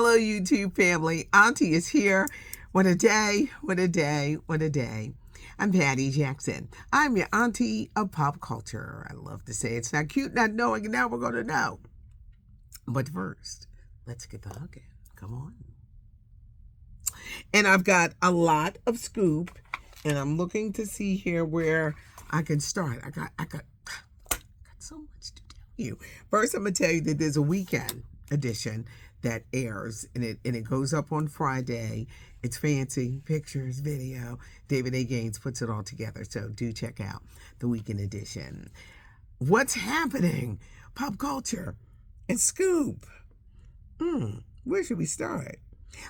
Hello, YouTube family. Auntie is here. What a day, what a day, what a day. I'm Patty Jackson. I'm your auntie of pop culture. I love to say it's not cute not knowing, and now we're going to know. But first, let's get the hugging. Come on. And I've got a lot of scoop, and I'm looking to see here where I can start. I got so much to tell you. First, I'm going to tell you that there's a weekend edition that airs, and it goes up on Friday. It's fancy, pictures, video. David A. Gaines puts it all together, so do check out the weekend edition. What's happening? Pop culture and scoop. Where should we start?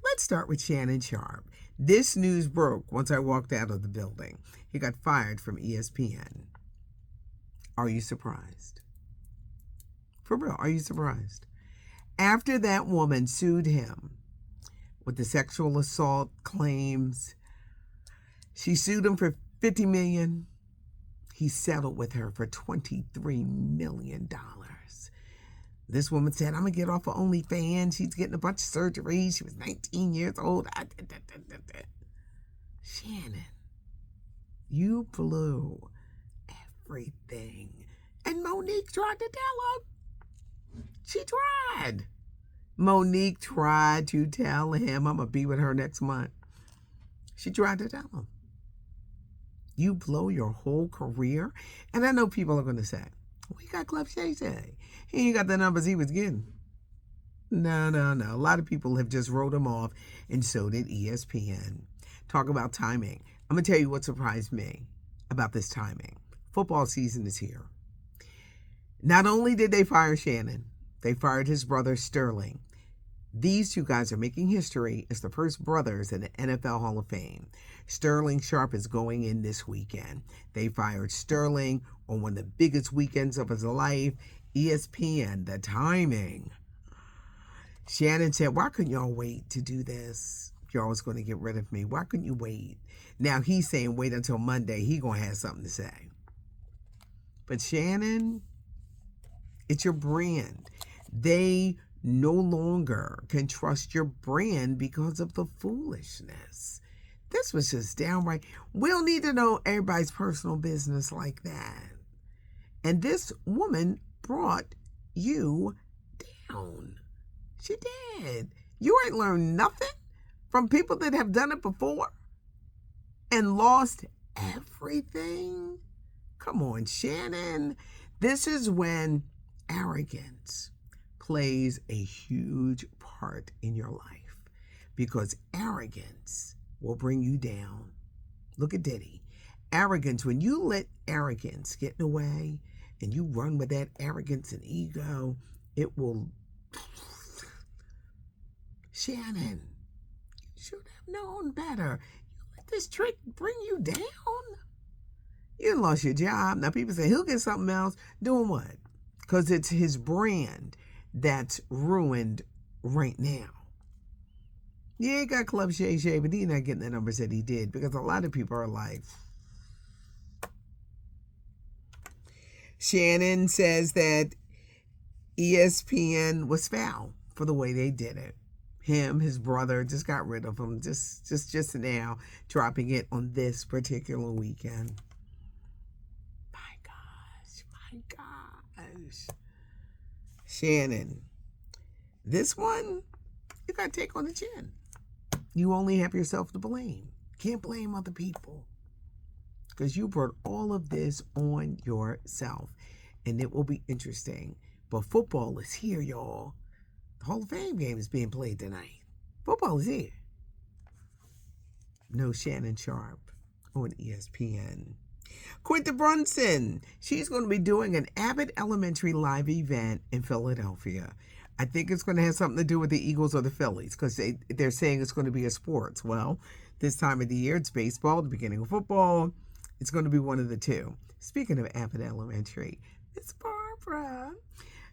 Let's start with Shannon Sharpe. This news broke once I walked out of the building. He got fired from ESPN. Are you surprised? For real, are you surprised? After that woman sued him with the sexual assault claims, she sued him for $50 million. He settled with her for $23 million. This woman said, I'm going to get off of OnlyFans. She's getting a bunch of surgeries. She was 19 years old. Shannon, you blew everything. And Monique tried to tell him. She tried. Monique tried to tell him, I'm going to be with her next month. She tried to tell him. You blow your whole career? And I know people are going to say, we got Club Shay Shay. He ain't got the numbers he was getting. No. A lot of people have just wrote him off, and so did ESPN. Talk about timing. I'm going to tell you what surprised me about this timing. Football season is here. Not only did they fire Shannon, they fired his brother Sterling. These two guys are making history as the first brothers in the NFL Hall of Fame. Shannon Sharpe is going in this weekend. They fired Sterling on one of the biggest weekends of his life. ESPN, the timing. Shannon said, why couldn't y'all wait to do this? Y'all was going to get rid of me. Why couldn't you wait? Now he's saying wait until Monday. He going to have something to say. But Shannon, it's your brand. They no longer can trust your brand because of the foolishness. This was just downright. We don't need to know everybody's personal business like that. And this woman brought you down. She did. You ain't learned nothing from people that have done it before and lost everything. Come on, Shannon. This is when arrogance plays a huge part in your life, because arrogance will bring you down. Look at Diddy. Arrogance, when you let arrogance get in the way and you run with that arrogance and ego, it will. Shannon, you should have known better. You let this trick bring you down. You lost your job. Now people say he'll get something else. Doing what? Because it's his brand that's ruined right now. Yeah, he got Club Shay Shay, but he's not getting the numbers that he did, because a lot of people are like. Shannon says that ESPN was foul for the way they did it. Him, his brother, just got rid of him just now, dropping it on this particular weekend. My gosh. Shannon, this one, you got to take on the chin. You only have yourself to blame. Can't blame other people, because you brought all of this on yourself. And it will be interesting. But football is here, y'all. The Hall of Fame game is being played tonight. Football is here. No Shannon Sharpe on ESPN. Quinta Brunson, she's going to be doing an Abbott Elementary live event in Philadelphia. I think it's going to have something to do with the Eagles or the Phillies, because they're saying it's going to be a sports. Well, this time of the year, it's baseball, the beginning of football. It's going to be one of the two. Speaking of Abbott Elementary, Miss Barbara.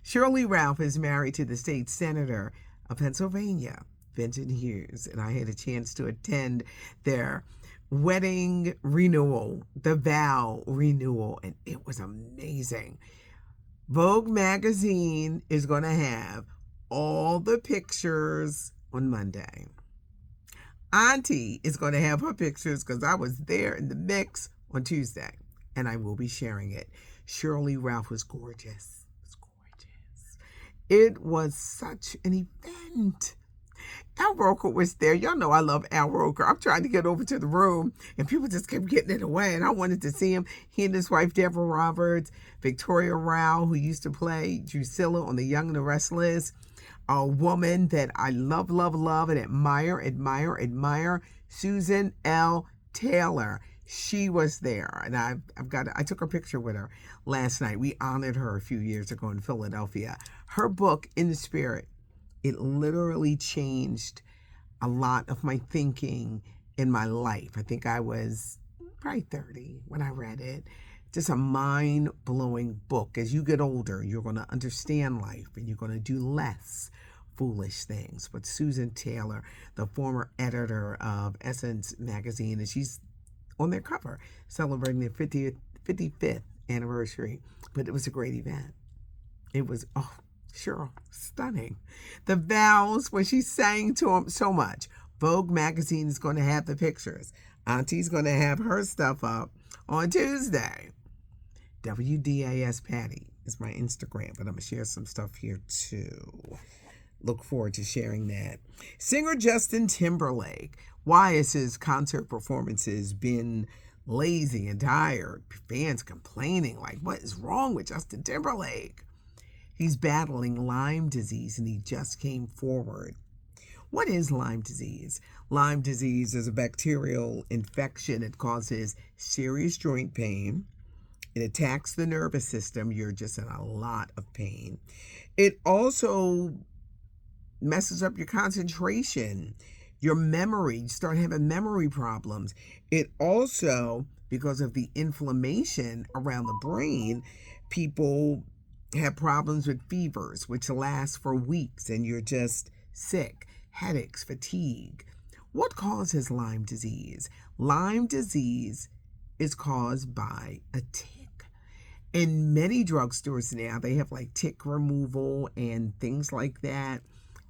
Shirley Ralph is married to the state senator of Pennsylvania, Vincent Hughes, and I had a chance to attend their wedding renewal, the vow renewal, and it was amazing. Vogue magazine is going to have all the pictures on Monday. Auntie is going to have her pictures because I was there in the mix on Tuesday, and I will be sharing it. Shirley Ralph was gorgeous. It was gorgeous. It was such an event. Al Roker was there. Y'all know I love Al Roker. I'm trying to get over to the room, and people just kept getting in the way, and I wanted to see him. He and his wife, Deborah Roberts, Victoria Rao, who used to play Drusilla on The Young and the Restless, a woman that I love, love, love, and admire, Susan L. Taylor. She was there, and I took a picture with her last night. We honored her a few years ago in Philadelphia. Her book, In the Spirit, it literally changed a lot of my thinking in my life. I think I was probably 30 when I read it. Just a mind-blowing book. As you get older, you're going to understand life and you're going to do less foolish things. But Susan Taylor, the former editor of Essence magazine, and she's on their cover celebrating their 55th anniversary. But it was a great event. It was, sure, stunning. The vows when she sang to him so much. Vogue magazine is going to have the pictures. Auntie's going to have her stuff up on Tuesday. WDAS Patty is my Instagram, but I'm going to share some stuff here too. Look forward to sharing that. Singer Justin Timberlake. Why has his concert performances been lazy and tired? Fans complaining, like, what is wrong with Justin Timberlake? He's battling Lyme disease and he just came forward. What is Lyme disease? Lyme disease is a bacterial infection that causes serious joint pain. It attacks the nervous system. You're just in a lot of pain. It also messes up your concentration, your memory. You start having memory problems. It also, because of the inflammation around the brain, people have problems with fevers, which last for weeks, and you're just sick, headaches, fatigue. What causes Lyme disease? Lyme disease is caused by a tick. In many drugstores now, they have like tick removal and things like that.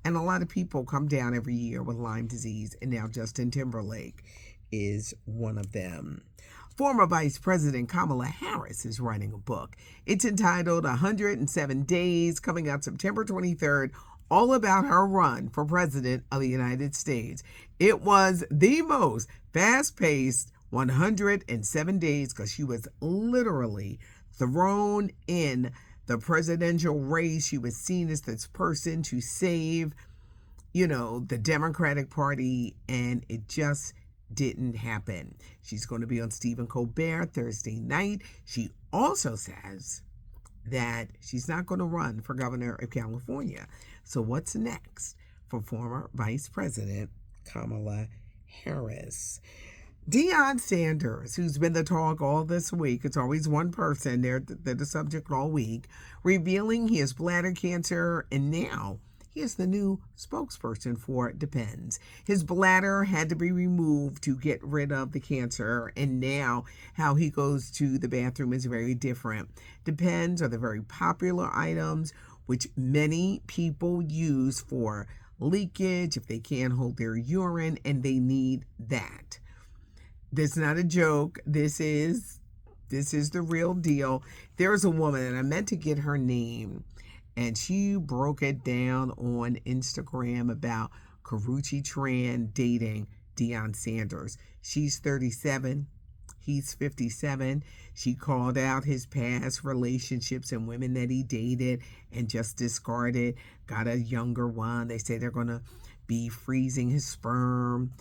And a lot of people come down every year with Lyme disease, and now Justin Timberlake is one of them. Former Vice President Kamala Harris is writing a book. It's entitled 107 Days, coming out September 23rd, all about her run for president of the United States. It was the most fast-paced 107 days because she was literally thrown in the presidential race. She was seen as this person to save, the Democratic Party, and it just didn't happen. She's going to be on Stephen Colbert Thursday night. She also says that she's not going to run for governor of California. So what's next for former Vice President Kamala Harris? Deion Sanders, who's been the talk all this week, it's always one person, they're the subject all week, revealing he has bladder cancer, and now he is the new spokesperson for Depends. His bladder had to be removed to get rid of the cancer, and now how he goes to the bathroom is very different. Depends are the very popular items which many people use for leakage if they can't hold their urine, and they need that. This is not a joke. This is the real deal. There's a woman, and I meant to get her name, and she broke it down on Instagram about Karrueche Tran dating Deion Sanders. She's 37. He's 57. She called out his past relationships and women that he dated and just discarded. Got a younger one. They say they're going to be freezing his sperm.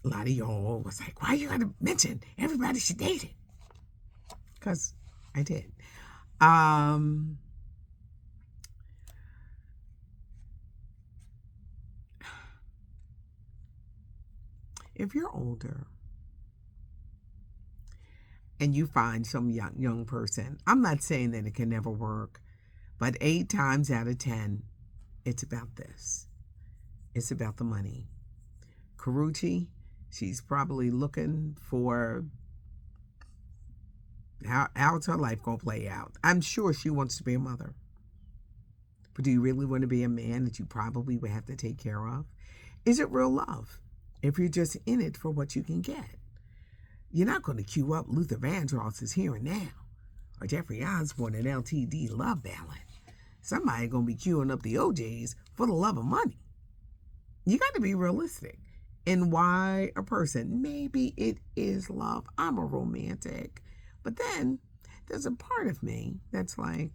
A lot of y'all was like, why are you going to mention everybody she dated? Because I did. If you're older and you find some young person, I'm not saying that it can never work, but 8 times out of 10, it's about this. It's about the money. Karrueche, she's probably looking for how's her life going to play out. I'm sure she wants to be a mother. But do you really want to be a man that you probably would have to take care of? Is it real love if you're just in it for what you can get? You're not going to cue up Luther Vandross's Here and Now or Jeffrey Osborne and LTD Love Ballad. Somebody going to be queuing up the OJs for the love of money. You got to be realistic. And why a person, maybe it is love. I'm a romantic. But then there's a part of me that's like,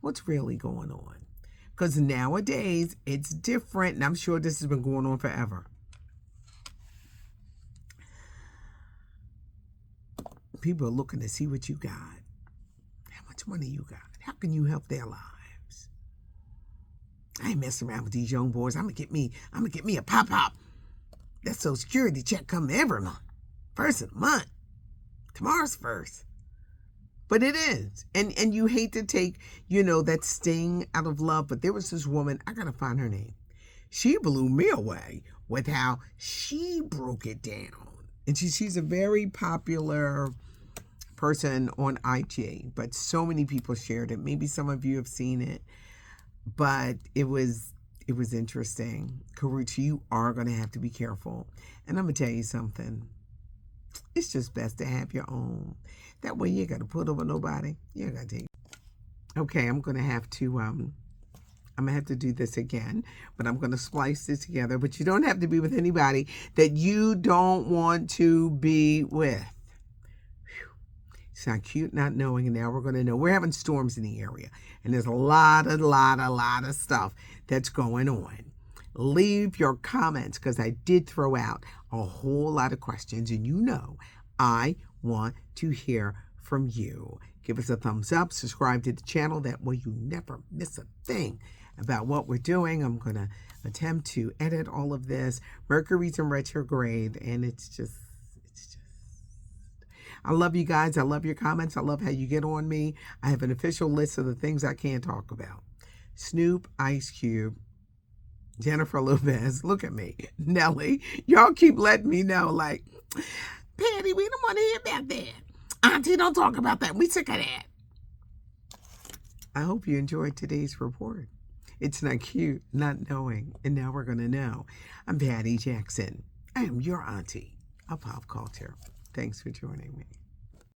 what's really going on? Because nowadays it's different, and I'm sure this has been going on forever. People are looking to see what you got. How much money you got? How can you help their lives? I ain't messing around with these young boys. I'm gonna get me a pop. That Social Security check coming every month. First of the month. Tomorrow's first. But it is. And you hate to take, that sting out of love. But there was this woman, I gotta find her name. She blew me away with how she broke it down. And she's a very popular person on IG, but so many people shared it. Maybe some of you have seen it, but it was interesting. Karuchi, you are going to have to be careful. And I'm going to tell you something. It's just best to have your own. That way you ain't got to put over nobody. You ain't got to take. Okay, I'm going to have to do this again, but I'm going to splice this together. But you don't have to be with anybody that you don't want to be with. It's not cute not knowing, and now we're going to know. We're having storms in the area, and there's a lot of stuff that's going on. Leave your comments, because I did throw out a whole lot of questions, and I want to hear from you. Give us a thumbs up, subscribe to the channel, that way you never miss a thing about what we're doing. I'm going to attempt to edit all of this. Mercury's in retrograde, and it's just, I love you guys. I love your comments. I love how you get on me. I have an official list of the things I can't talk about. Snoop, Ice Cube, Jennifer Lopez, look at me, Nelly. Y'all keep letting me know, like, Patty, we don't want to hear about that. Auntie, don't talk about that. We sick of that. I hope you enjoyed today's report. It's not cute not knowing, and now we're going to know. I'm Patty Jackson. I am your auntie of pop culture. Thanks for joining me.